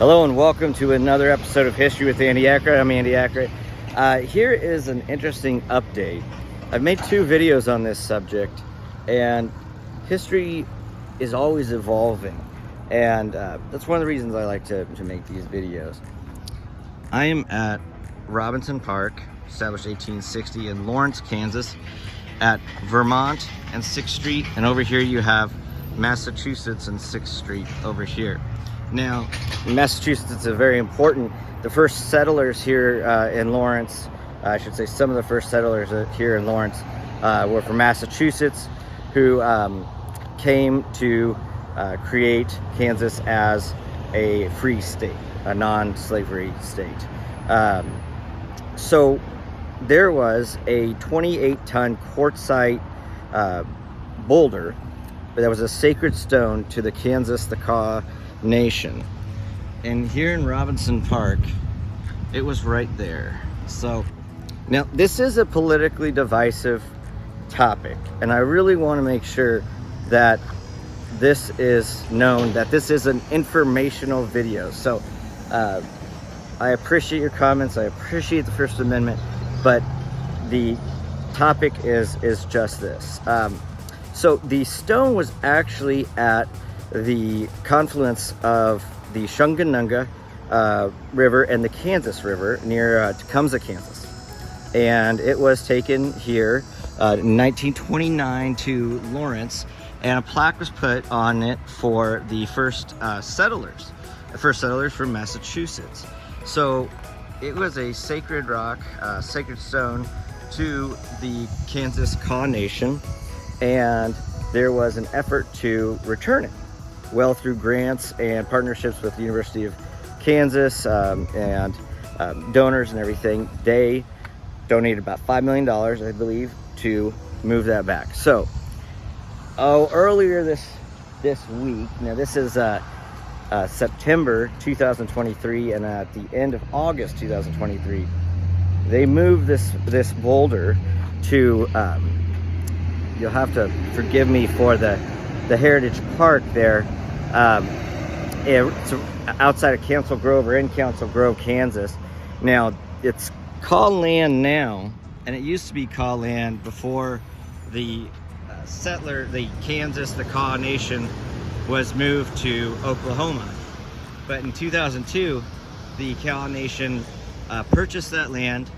Hello and welcome to another episode of History with Andy Akright. I'm Andy Akright. Here is an interesting update. I've made 2 videos on this subject, and history is always evolving, and that's one of the reasons I like to make these videos. I am at Robinson Park, established 1860 in Lawrence, Kansas, at Vermont and 6th Street, and over here you have Massachusetts and 6th Street over here. Now, Massachusetts is very important. The first settlers here in Lawrence, I should say some of the first settlers here in Lawrence were from Massachusetts, who came to create Kansas as a free state, a non-slavery state. So there was a 28-ton quartzite boulder that was a sacred stone to the Kaw Nation, and here in Robinson Park it was right there. So now this is a politically divisive topic, and I really want to make sure that this is known, that this is an informational video. So I appreciate your comments, I appreciate the First Amendment, but the topic is just this. So the stone was actually at the confluence of the Shunganunga River and the Kansas River near Tecumseh, Kansas. And it was taken here in 1929 to Lawrence, and a plaque was put on it for the first settlers from Massachusetts. So it was a sacred rock, sacred stone to the Kaw Nation, and there was an effort to return it. Well, through grants and partnerships with the University of Kansas and donors and everything, they donated about $5 million, I believe, to move that back. So, earlier this week, now this is September 2023, and at the end of August 2023, they moved this boulder to, you'll have to forgive me for the Heritage Park there. It's outside of Council Grove, or in Council Grove, Kansas. Now, it's Kaw land now, and it used to be Kaw land before the the Kaw Nation was moved to Oklahoma. But in 2002, the Kaw Nation purchased that land,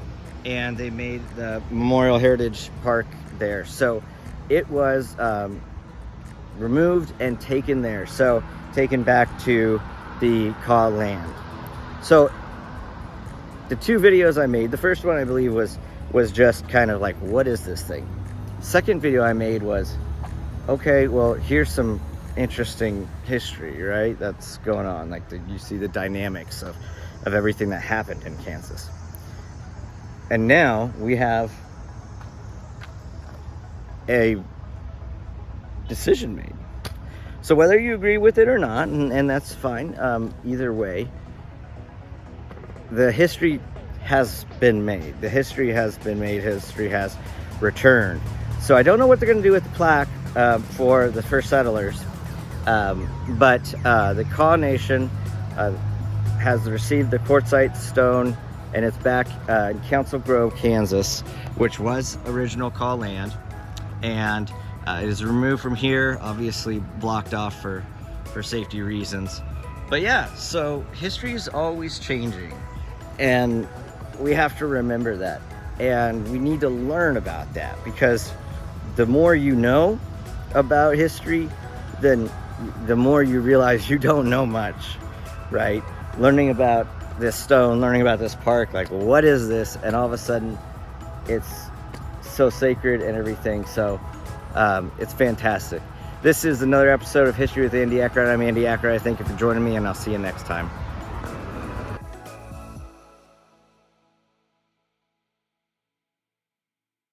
and they made the Memorial Heritage Park there. So it was removed and taken there, so taken back to the Kaw land. So the 2 videos I made, the first one I believe was just kind of like, what is this thing? Second video I made was, okay, well, here's some interesting history, right, that's going on, like you see the dynamics of everything that happened in Kansas. And now we have a decision made. So whether you agree with it or not, and that's fine, either way, the history has been made. The history has been made. History has returned. So I don't know what they're going to do with the plaque for the first settlers, but the Kaw Nation has received the quartzite stone, and it's back in Council Grove, Kansas, which was original Kaw land, and it is removed from here, obviously blocked off for safety reasons. But yeah, so history is always changing, and we have to remember that, and we need to learn about that, because the more you know about history, then the more you realize you don't know much, right? Learning about this stone, learning about this park, like, what is this? And all of a sudden it's so sacred and everything. So it's fantastic. This is another episode of History with Andy Akright. I'm Andy Akright. Thank you for joining me, and I'll see you next time.